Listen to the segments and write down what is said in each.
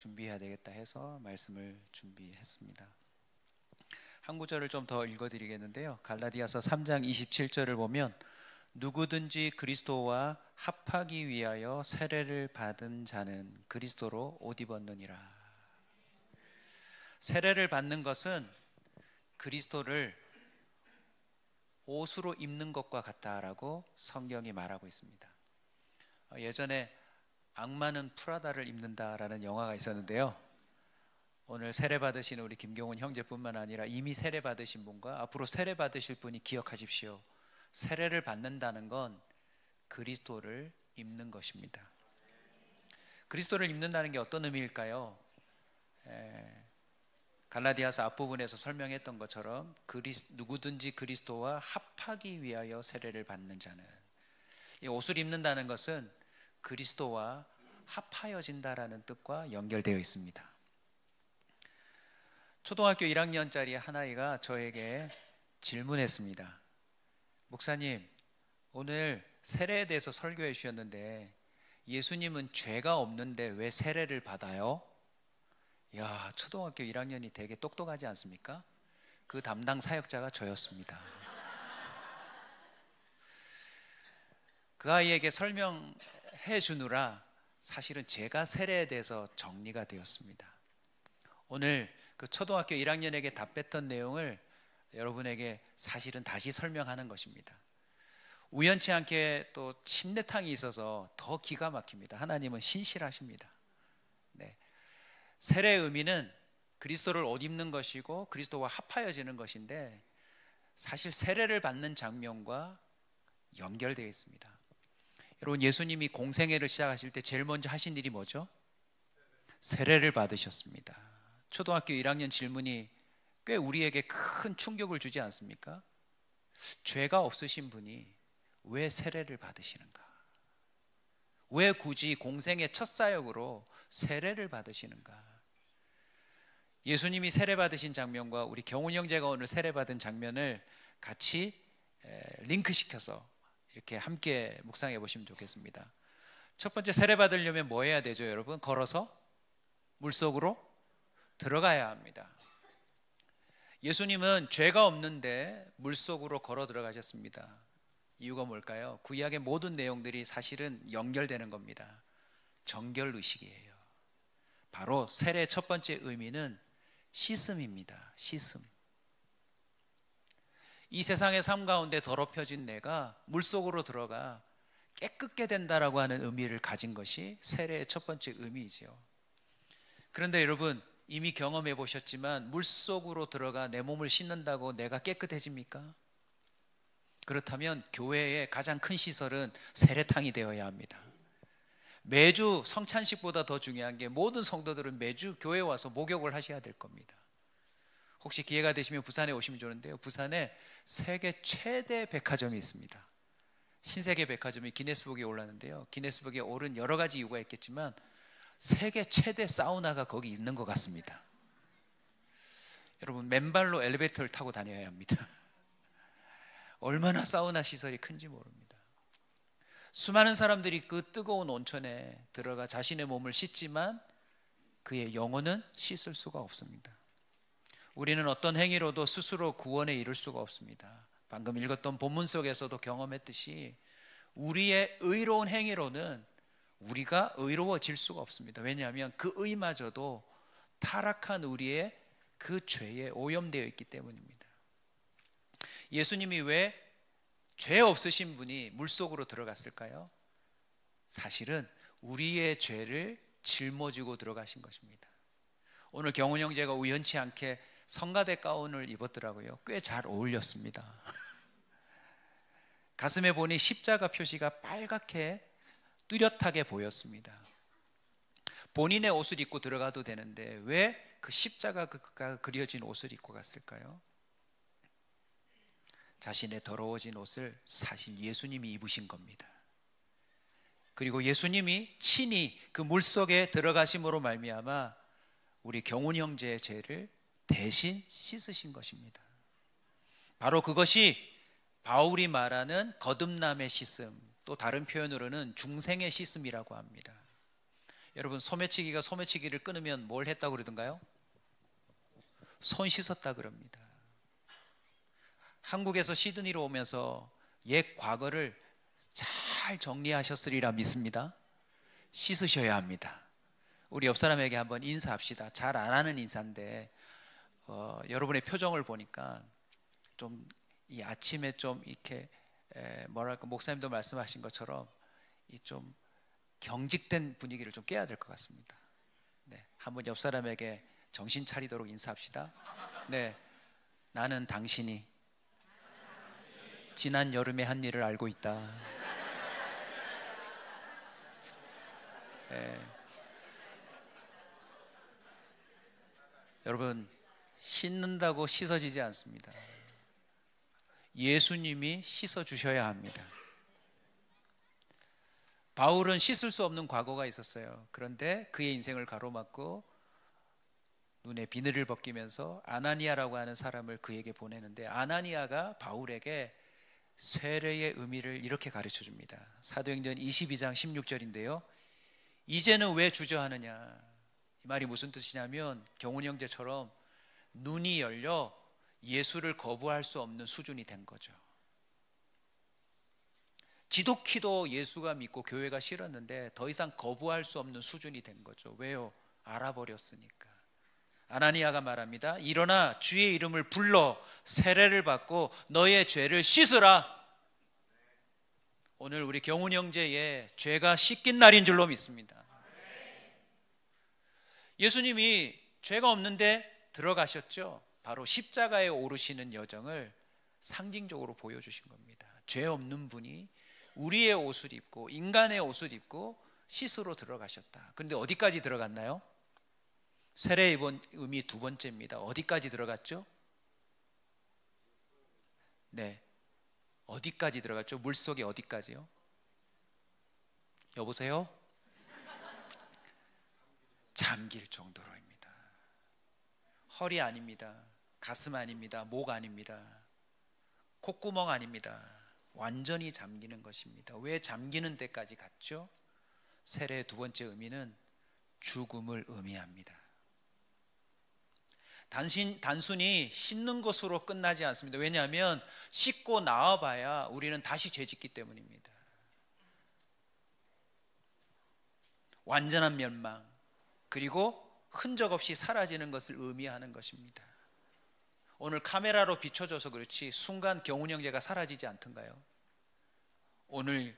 준비해야 되겠다 해서 말씀을 준비했습니다. 한 구절을 좀 더 읽어드리겠는데요. 갈라디아서 3장 27절을 보면 누구든지 그리스도와 합하기 위하여 세례를 받은 자는 그리스도로 옷 입었느니라. 세례를 받는 것은 그리스도를 옷으로 입는 것과 같다라고 성경이 말하고 있습니다. 예전에 악마는 프라다를 입는다라는 영화가 있었는데요. 오늘 세례 받으신 우리 김경훈 형제뿐만 아니라 이미 세례 받으신 분과 앞으로 세례 받으실 분이 기억하십시오. 세례를 받는다는 건 그리스도를 입는 것입니다. 그리스도를 입는다는 게 어떤 의미일까요? 갈라디아서 앞부분에서 설명했던 것처럼 누구든지 그리스도와 합하기 위하여 세례를 받는 자는, 이 옷을 입는다는 것은 그리스도와 합하여진다라는 뜻과 연결되어 있습니다. 초등학교 1학년짜리 한 아이가 저에게 질문했습니다. 목사님, 오늘 세례에 대해서 설교해 주셨는데 예수님은 죄가 없는데 왜 세례를 받아요? 야, 초등학교 1학년이 되게 똑똑하지 않습니까? 그 담당 사역자가 저였습니다. 그 아이에게 설명해 주느라 사실은 제가 세례에 대해서 정리가 되었습니다. 오늘 그 초등학교 1학년에게 답했던 내용을 여러분에게 사실은 다시 설명하는 것입니다. 우연치 않게 또 침례탕이 있어서 더 기가 막힙니다. 하나님은 신실하십니다. 네. 세례의 의미는 그리스도를 옷 입는 것이고 그리스도와 합하여지는 것인데, 사실 세례를 받는 장면과 연결되어 있습니다. 여러분, 예수님이 공생애를 시작하실 때 제일 먼저 하신 일이 뭐죠? 세례를 받으셨습니다. 초등학교 1학년 질문이 꽤 우리에게 큰 충격을 주지 않습니까? 죄가 없으신 분이 왜 세례를 받으시는가? 왜 굳이 공생의 첫 사역으로 세례를 받으시는가? 예수님이 세례 받으신 장면과 우리 경훈 형제가 오늘 세례 받은 장면을 같이 링크시켜서 이렇게 함께 묵상해 보시면 좋겠습니다. 첫 번째, 세례 받으려면 뭐 해야 되죠, 여러분? 걸어서 물속으로 들어가야 합니다. 예수님은 죄가 없는데 물속으로 걸어 들어가셨습니다. 이유가 뭘까요? 구약의 모든 내용들이 사실은 연결되는 겁니다. 정결의식이에요. 바로 세례의 첫 번째 의미는 씻음입니다. 씻음. 이 세상의 삶 가운데 더럽혀진 내가 물속으로 들어가 깨끗게 된다라고 하는 의미를 가진 것이 세례의 첫 번째 의미이죠. 그런데 여러분, 이미 경험해 보셨지만 물속으로 들어가 내 몸을 씻는다고 내가 깨끗해집니까? 그렇다면 교회의 가장 큰 시설은 세례탕이 되어야 합니다. 매주 성찬식보다 더 중요한 게 모든 성도들은 매주 교회에 와서 목욕을 하셔야 될 겁니다. 혹시 기회가 되시면 부산에 오시면 좋은데요, 부산에 세계 최대 백화점이 있습니다. 신세계 백화점이 기네스북에 올랐는데요, 기네스북에 오른 여러 가지 이유가 있겠지만 세계 최대 사우나가 거기 있는 것 같습니다. 여러분, 맨발로 엘리베이터를 타고 다녀야 합니다. 얼마나 사우나 시설이 큰지 모릅니다. 수많은 사람들이 그 뜨거운 온천에 들어가 자신의 몸을 씻지만 그의 영혼은 씻을 수가 없습니다. 우리는 어떤 행위로도 스스로 구원에 이를 수가 없습니다. 방금 읽었던 본문 속에서도 경험했듯이 우리의 의로운 행위로는 우리가 의로워질 수가 없습니다. 왜냐하면 그 의마저도 타락한 우리의 그 죄에 오염되어 있기 때문입니다. 예수님이 왜 죄 없으신 분이 물속으로 들어갔을까요? 사실은 우리의 죄를 짊어지고 들어가신 것입니다. 오늘 경훈 형제가 우연치 않게 성가대 가운을 입었더라고요. 꽤 잘 어울렸습니다. 가슴에 보니 십자가 표시가 빨갛게 뚜렷하게 보였습니다. 본인의 옷을 입고 들어가도 되는데 왜 그 십자가가 그려진 옷을 입고 갔을까요? 자신의 더러워진 옷을 사실 예수님이 입으신 겁니다. 그리고 예수님이 친히 그 물속에 들어가심으로 말미암아 우리 경훈 형제의 죄를 대신 씻으신 것입니다. 바로 그것이 바울이 말하는 거듭남의 씻음, 또 다른 표현으로는 중생의 씻음이라고 합니다. 여러분, 소매치기가 소매치기를 끊으면 뭘 했다고 그러던가요? 손 씻었다 그럽니다. 한국에서 시드니로 오면서 옛 과거를 잘 정리하셨으리라 믿습니다. 씻으셔야 합니다. 우리 옆 사람에게 한번 인사합시다. 잘 안 하는 인사인데 여러분의 표정을 보니까 좀 이 아침에 좀 이렇게 뭐랄까, 목사님도 말씀하신 것처럼 이 좀 경직된 분위기를 좀 깨야 될 것 같습니다. 네, 한번 옆 사람에게 정신 차리도록 인사합시다. 네, 나는 당신이 지난 여름에 한 일을 알고 있다. 네. 여러분, 씻는다고 씻어지지 않습니다. 예수님이 씻어주셔야 합니다. 바울은 씻을 수 없는 과거가 있었어요. 그런데 그의 인생을 가로막고 눈에 비늘을 벗기면서 아나니아라고 하는 사람을 그에게 보내는데, 아나니아가 바울에게 세례의 의미를 이렇게 가르쳐 줍니다. 사도행전 22장 16절인데요. 이제는 왜 주저하느냐. 이 말이 무슨 뜻이냐면, 경훈 형제처럼 눈이 열려 예수를 거부할 수 없는 수준이 된 거죠. 지독히도 예수가 믿고 교회가 싫었는데 더 이상 거부할 수 없는 수준이 된 거죠. 왜요? 알아버렸으니까. 아나니아가 말합니다. 일어나 주의 이름을 불러 세례를 받고 너의 죄를 씻으라. 오늘 우리 경훈 형제의 죄가 씻긴 날인 줄로 믿습니다. 예수님이 죄가 없는데 들어가셨죠. 바로 십자가에 오르시는 여정을 상징적으로 보여주신 겁니다. 죄 없는 분이 우리의 옷을 입고 인간의 옷을 입고 씻으러 들어가셨다. 그런데 어디까지 들어갔나요? 세례의 의미 두 번째입니다. 어디까지 들어갔죠? 네, 어디까지 들어갔죠? 물속에 어디까지요? 여보세요? 잠길 정도로입니다. 허리 아닙니다. 가슴 아닙니다. 목 아닙니다. 콧구멍 아닙니다. 완전히 잠기는 것입니다. 왜 잠기는 데까지 갔죠? 세례의 두 번째 의미는 죽음을 의미합니다. 단순히 씻는 것으로 끝나지 않습니다. 왜냐하면 씻고 나와봐야 우리는 다시 죄짓기 때문입니다. 완전한 멸망, 그리고 흔적 없이 사라지는 것을 의미하는 것입니다. 오늘 카메라로 비춰줘서 그렇지 순간 경훈 형제가 사라지지 않던가요? 오늘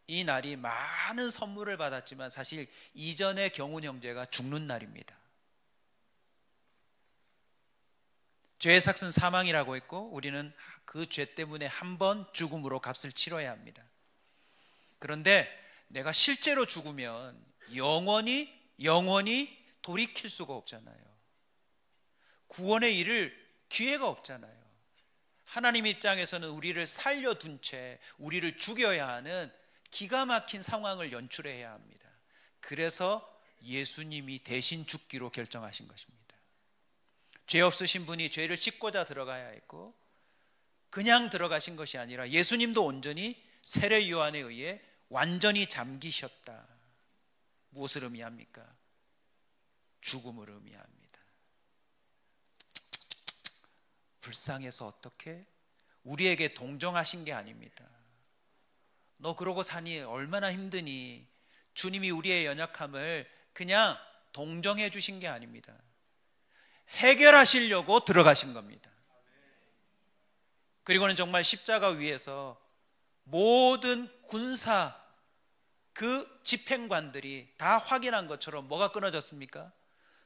이 날이 많은 선물을 받았지만 사실 이전에 경훈 형제가 죽는 날입니다. 죄의 삭은 사망이라고 했고, 우리는 그 죄 때문에 한 번 죽음으로 값을 치러야 합니다. 그런데 내가 실제로 죽으면 영원히 돌이킬 수가 없잖아요. 구원의 일을 기회가 없잖아요. 하나님 입장에서는 우리를 살려둔 채 우리를 죽여야 하는 기가 막힌 상황을 연출해야 합니다. 그래서 예수님이 대신 죽기로 결정하신 것입니다. 죄 없으신 분이 죄를 씻고자 들어가야 했고, 그냥 들어가신 것이 아니라 예수님도 온전히 세례 요한에 의해 완전히 잠기셨다. 무엇을 의미합니까? 죽음을 의미합니다. 불쌍해서 어떻게? 우리에게 동정하신 게 아닙니다. 너 그러고 사니 얼마나 힘드니? 주님이 우리의 연약함을 그냥 동정해 주신 게 아닙니다. 해결하시려고 들어가신 겁니다. 그리고는 정말 십자가 위에서 모든 군사 그 집행관들이 다 확인한 것처럼 뭐가 끊어졌습니까?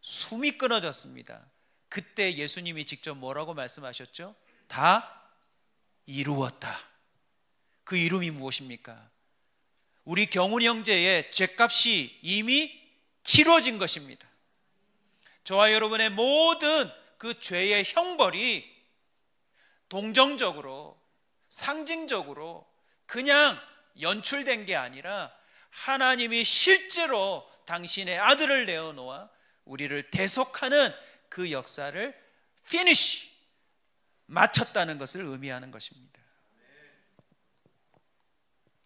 숨이 끊어졌습니다. 그때 예수님이 직접 뭐라고 말씀하셨죠? 다 이루었다. 그 이름이 무엇입니까? 우리 경훈 형제의 죄값이 이미 치러진 것입니다. 저와 여러분의 모든 그 죄의 형벌이 동정적으로, 상징적으로 그냥 연출된 게 아니라 하나님이 실제로 당신의 아들을 내어놓아 우리를 대속하는 그 역사를 finish, 마쳤다는 것을 의미하는 것입니다.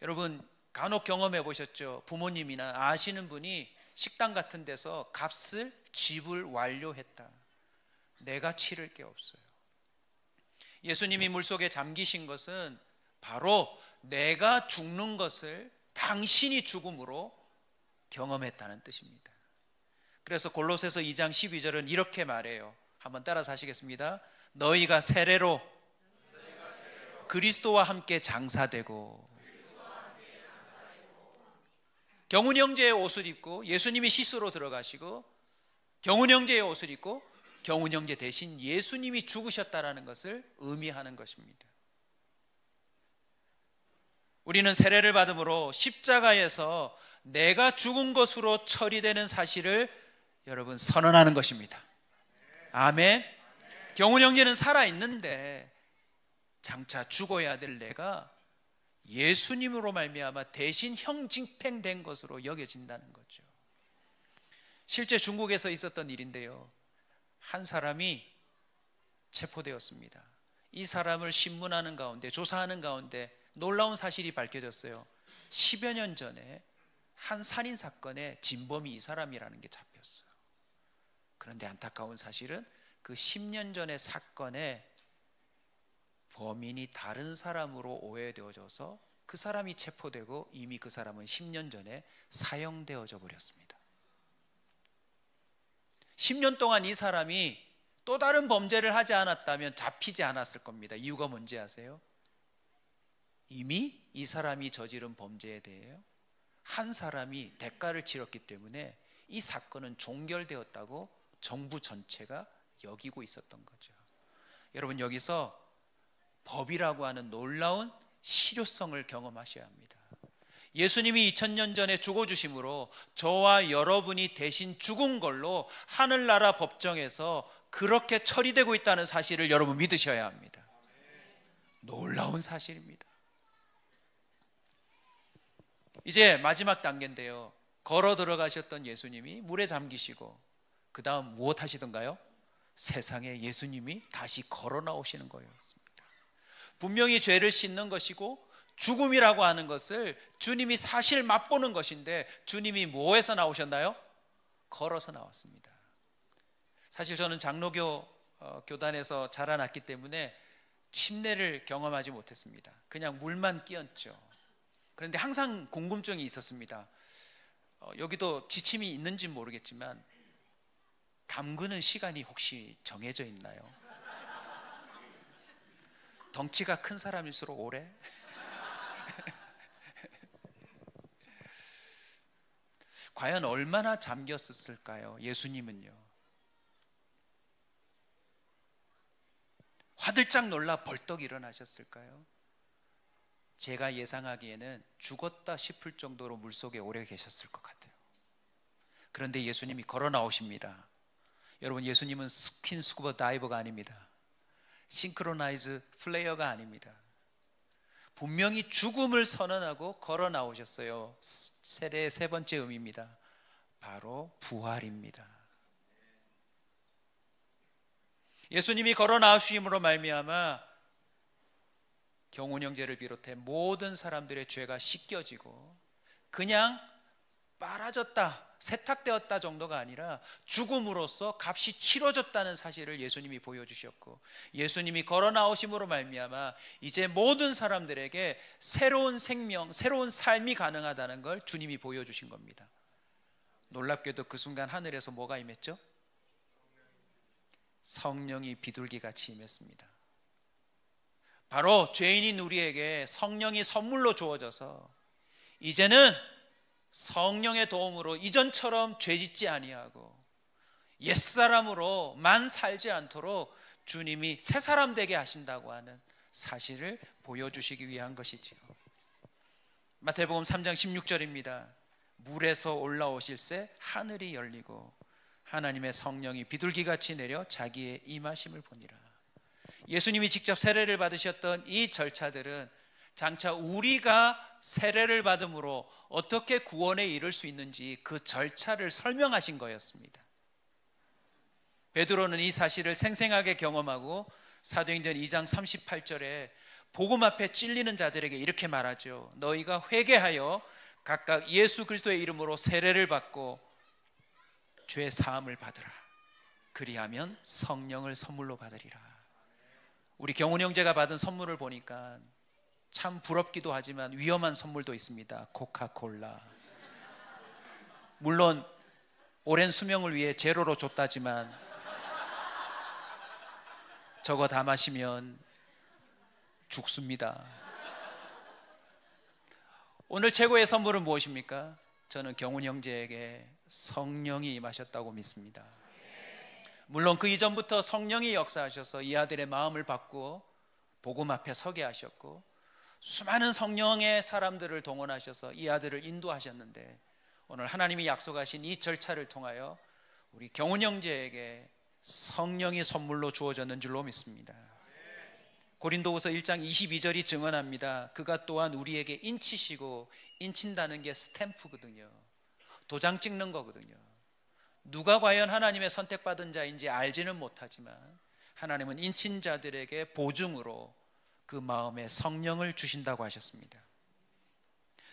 여러분 간혹 경험해 보셨죠? 부모님이나 아시는 분이 식당 같은 데서 값을 지불 완료했다. 내가 치를 게 없어요. 예수님이 물속에 잠기신 것은 바로 내가 죽는 것을 당신이 죽음으로 경험했다는 뜻입니다. 그래서 골로새서 2장 12절은 이렇게 말해요. 한번 따라서 하시겠습니다. 너희가 세례로 그리스도와 함께 장사되고, 경훈 형제의 옷을 입고 예수님이 시스로 들어가시고, 경훈 형제의 옷을 입고 경훈 형제 대신 예수님이 죽으셨다라는 것을 의미하는 것입니다. 우리는 세례를 받음으로 십자가에서 내가 죽은 것으로 처리되는 사실을 여러분 선언하는 것입니다. 아멘. 경훈 형제는 살아있는데 장차 죽어야 될 내가 예수님으로 말미암아 대신 형집행된 것으로 여겨진다는 거죠. 실제 중국에서 있었던 일인데요, 한 사람이 체포되었습니다. 이 사람을 신문하는 가운데, 조사하는 가운데 놀라운 사실이 밝혀졌어요. 10여 년 전에 한 살인 사건의 진범이 이 사람이라는 게 잡혔어요. 그런데 안타까운 사실은 그 10년 전의 사건에 범인이 다른 사람으로 오해되어져서 그 사람이 체포되고 이미 그 사람은 10년 전에 사형되어져 버렸습니다. 10년 동안 이 사람이 또 다른 범죄를 하지 않았다면 잡히지 않았을 겁니다. 이유가 뭔지 아세요? 이미 이 사람이 저지른 범죄에 대해 한 사람이 대가를 치렀기 때문에 이 사건은 종결되었다고 정부 전체가 여기고 있었던 거죠. 여러분, 여기서 법이라고 하는 놀라운 실효성을 경험하셔야 합니다. 예수님이 2000년 전에 죽어주심으로 저와 여러분이 대신 죽은 걸로 하늘나라 법정에서 그렇게 처리되고 있다는 사실을 여러분 믿으셔야 합니다. 놀라운 사실입니다. 이제 마지막 단계인데요, 걸어 들어가셨던 예수님이 물에 잠기시고 그 다음 무엇 하시던가요? 세상에 예수님이 다시 걸어 나오시는 거였습니다. 분명히 죄를 씻는 것이고 죽음이라고 하는 것을 주님이 사실 맛보는 것인데, 주님이 뭐에서 나오셨나요? 걸어서 나왔습니다. 사실 저는 장로교 교단에서 자라났기 때문에 침례를 경험하지 못했습니다. 그냥 물만 끼얹죠. 그런데 항상 궁금증이 있었습니다. 여기도 지침이 있는지 모르겠지만 담그는 시간이 혹시 정해져 있나요? 덩치가 큰 사람일수록 오래? 과연 얼마나 잠겼었을까요? 예수님은요. 화들짝 놀라 벌떡 일어나셨을까요? 제가 예상하기에는 죽었다 싶을 정도로 물속에 오래 계셨을 것 같아요. 그런데 예수님이 걸어 나오십니다. 여러분, 예수님은 스킨스쿠버 다이버가 아닙니다. 싱크로나이즈 플레이어가 아닙니다. 분명히 죽음을 선언하고 걸어 나오셨어요. 세례의 세 번째 의미입니다. 바로 부활입니다. 예수님이 걸어 나오심으로 말미암아 경훈 형제를 비롯해 모든 사람들의 죄가 씻겨지고 그냥 빨아졌다, 세탁되었다 정도가 아니라 죽음으로써 값이 치러졌다는 사실을 예수님이 보여주셨고, 예수님이 걸어 나오심으로 말미암아 이제 모든 사람들에게 새로운 생명, 새로운 삶이 가능하다는 걸 주님이 보여주신 겁니다. 놀랍게도 그 순간 하늘에서 뭐가 임했죠? 성령이 비둘기같이 임했습니다. 바로 죄인인 우리에게 성령이 선물로 주어져서 이제는 성령의 도움으로 이전처럼 죄짓지 아니하고 옛사람으로만 살지 않도록 주님이 새 사람 되게 하신다고 하는 사실을 보여주시기 위한 것이지요. 마태복음 3장 16절입니다. 물에서 올라오실새 하늘이 열리고 하나님의 성령이 비둘기같이 내려 자기의 임하심을 보니라. 예수님이 직접 세례를 받으셨던 이 절차들은 장차 우리가 세례를 받음으로 어떻게 구원에 이를 수 있는지 그 절차를 설명하신 거였습니다. 베드로는 이 사실을 생생하게 경험하고 사도행전 2장 38절에 복음 앞에 찔리는 자들에게 이렇게 말하죠. 너희가 회개하여 각각 예수 그리스도의 이름으로 세례를 받고 죄 사함을 받으라. 그리하면 성령을 선물로 받으리라. 우리 경훈 형제가 받은 선물을 보니까 참 부럽기도 하지만 위험한 선물도 있습니다. 코카콜라. 물론 오랜 수명을 위해 제로로 줬다지만 저거 다 마시면 죽습니다. 오늘 최고의 선물은 무엇입니까? 저는 경훈 형제에게 성령이 임하셨다고 믿습니다. 물론 그 이전부터 성령이 역사하셔서 이 아들의 마음을 바꾸어 복음 앞에 서게 하셨고 수많은 성령의 사람들을 동원하셔서 이 아들을 인도하셨는데 오늘 하나님이 약속하신 이 절차를 통하여 우리 경훈 형제에게 성령이 선물로 주어졌는 줄로 믿습니다. 고린도후서 1장 22절이 증언합니다. 그가 또한 우리에게 인치시고, 인친다는 게 스탬프거든요. 도장 찍는 거거든요. 누가 과연 하나님의 선택받은 자인지 알지는 못하지만 하나님은 인친 자들에게 보증으로 그 마음에 성령을 주신다고 하셨습니다.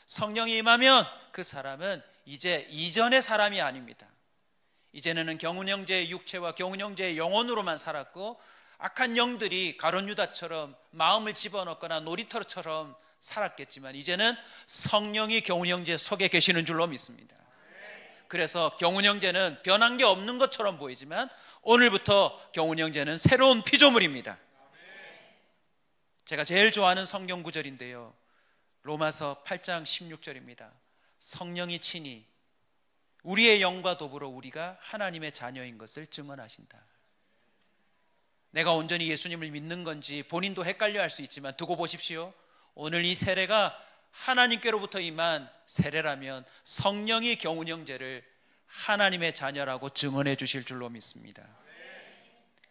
성령이 임하면 그 사람은 이제 이전의 사람이 아닙니다. 이제는 경훈 형제의 육체와 경훈 형제의 영혼으로만 살았고 악한 영들이 가룟 유다처럼 마음을 집어넣거나 놀이터처럼 살았겠지만 이제는 성령이 경훈 형제 속에 계시는 줄로 믿습니다. 그래서 경훈 형제는 변한 게 없는 것처럼 보이지만 오늘부터 경훈 형제는 새로운 피조물입니다. 제가 제일 좋아하는 성경 구절인데요, 로마서 8장 16절입니다. 성령이 친히 우리의 영과 더불어 우리가 하나님의 자녀인 것을 증언하신다. 내가 온전히 예수님을 믿는 건지 본인도 헷갈려 할 수 있지만 두고 보십시오. 오늘 이 세례가 하나님께로부터 임한 세례라면 성령이 경훈 형제를 하나님의 자녀라고 증언해 주실 줄로 믿습니다.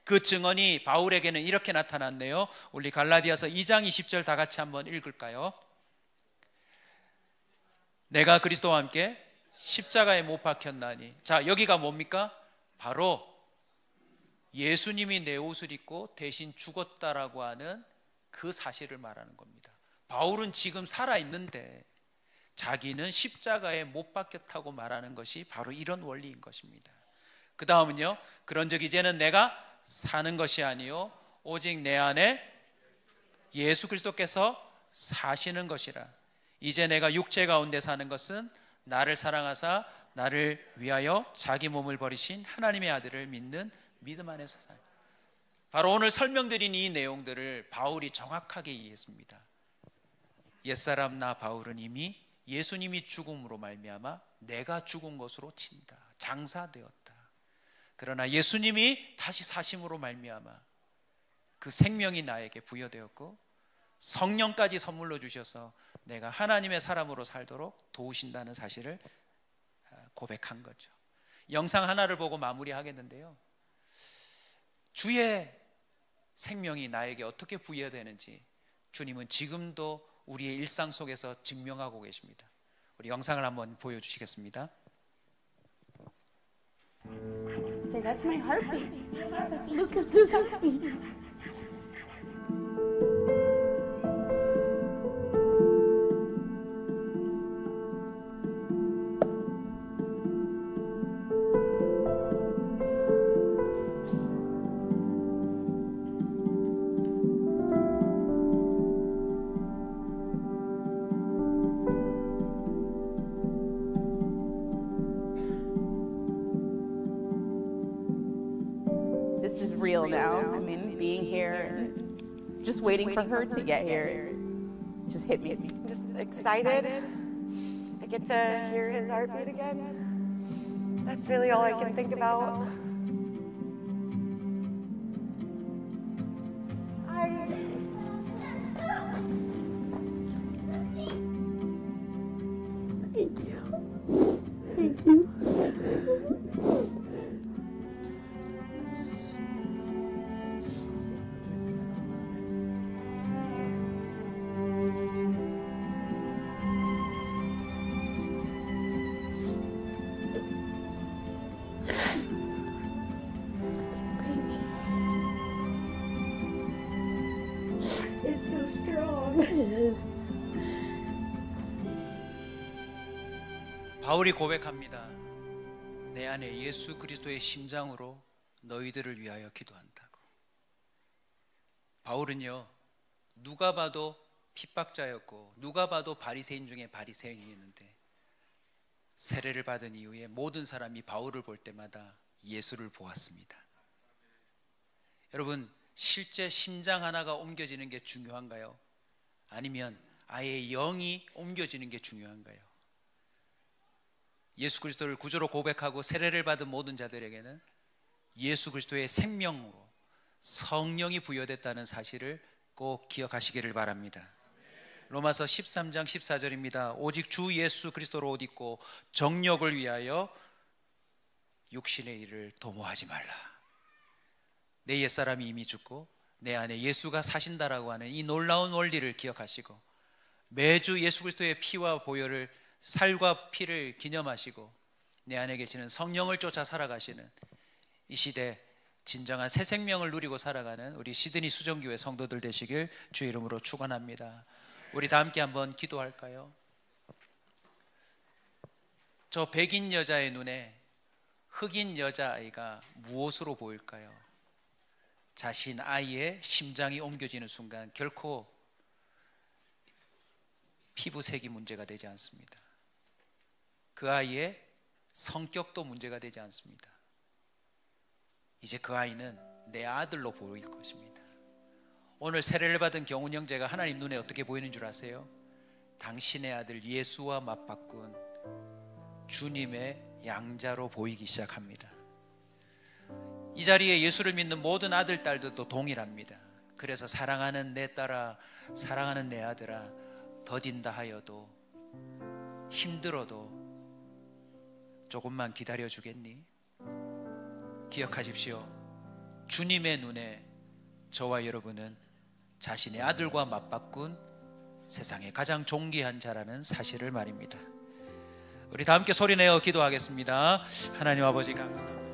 그 증언이 바울에게는 이렇게 나타났네요. 우리 갈라디아서 2장 20절 다 같이 한번 읽을까요? 내가 그리스도와 함께 십자가에 못 박혔나니. 자, 여기가 뭡니까? 바로 예수님이 내 옷을 입고 대신 죽었다라고 하는 그 사실을 말하는 겁니다. 바울은 지금 살아있는데 자기는 십자가에 못 박혔다고 말하는 것이 바로 이런 원리인 것입니다. 그 다음은요, 그런즉 이제는 내가 사는 것이 아니요 오직 내 안에 예수 그리스도께서 사시는 것이라. 이제 내가 육체 가운데 사는 것은 나를 사랑하사 나를 위하여 자기 몸을 버리신 하나님의 아들을 믿는 믿음 안에서 살. 바로 오늘 설명드린 이 내용들을 바울이 정확하게 이해했습니다. 옛사람 나 바울은 이미 예수님이 죽음으로 말미암아 내가 죽은 것으로 친다, 장사되었다. 그러나 예수님이 다시 사심으로 말미암아 그 생명이 나에게 부여되었고 성령까지 선물로 주셔서 내가 하나님의 사람으로 살도록 도우신다는 사실을 고백한 거죠. 영상 하나를 보고 마무리하겠는데요, 주의 생명이 나에게 어떻게 부여되는지 주님은 지금도 우리의 일상 속에서 증명하고 계십니다. 우리 영상을 한번 보여주시겠습니다. Say, that's my heartbeat. That's Lucas's heartbeat. This is real now. I mean, being here and just waiting for her to get here just hit me. Just excited. I get to hear his heartbeat again. That's really all I can think about. Thank you. Thank you. Baby. It's so strong. It is. 바울이 고백합니다. 내 안에 예수 그리스도의 심장으로 너희들을 위하여 기도한다고. 바울은요, 누가 봐도 핍박자였고 누가 봐도 바리새인 중에 바리새인이었는데 세례를 받은 이후에 모든 사람이 바울을 볼 때마다 예수를 보았습니다. 여러분, 실제 심장 하나가 옮겨지는 게 중요한가요? 아니면 아예 영이 옮겨지는 게 중요한가요? 예수 그리스도를 구주로 고백하고 세례를 받은 모든 자들에게는 예수 그리스도의 생명으로 성령이 부여됐다는 사실을 꼭 기억하시기를 바랍니다. 로마서 13장 14절입니다. 오직 주 예수 그리스도로 옷 입고 정욕을 위하여 육신의 일을 도모하지 말라. 내 옛사람이 이미 죽고 내 안에 예수가 사신다라고 하는 이 놀라운 원리를 기억하시고 매주 예수 그리스도의 피와 보혈을, 살과 피를 기념하시고 내 안에 계시는 성령을 쫓아 살아가시는 이 시대 진정한 새 생명을 누리고 살아가는 우리 시드니 수정교회 성도들 되시길 주의 이름으로 축원합니다. 우리 다 함께 한번 기도할까요? 저 백인 여자의 눈에 흑인 여자아이가 무엇으로 보일까요? 자신 아이의 심장이 옮겨지는 순간 결코 피부색이 문제가 되지 않습니다. 그 아이의 성격도 문제가 되지 않습니다. 이제 그 아이는 내 아들로 보일 것입니다. 오늘 세례를 받은 경훈 형제가 하나님 눈에 어떻게 보이는 줄 아세요? 당신의 아들 예수와 맞바꾼 주님의 양자로 보이기 시작합니다. 이 자리에 예수를 믿는 모든 아들, 딸들도 동일합니다. 그래서 사랑하는 내 딸아, 사랑하는 내 아들아, 더딘다 하여도 힘들어도 조금만 기다려 주겠니? 기억하십시오. 주님의 눈에 저와 여러분은 자신의 아들과 맞바꾼 세상의 가장 존귀한 자라는 사실을 말입니다. 우리 다 함께 소리내어 기도하겠습니다. 하나님 아버지 감사합니다.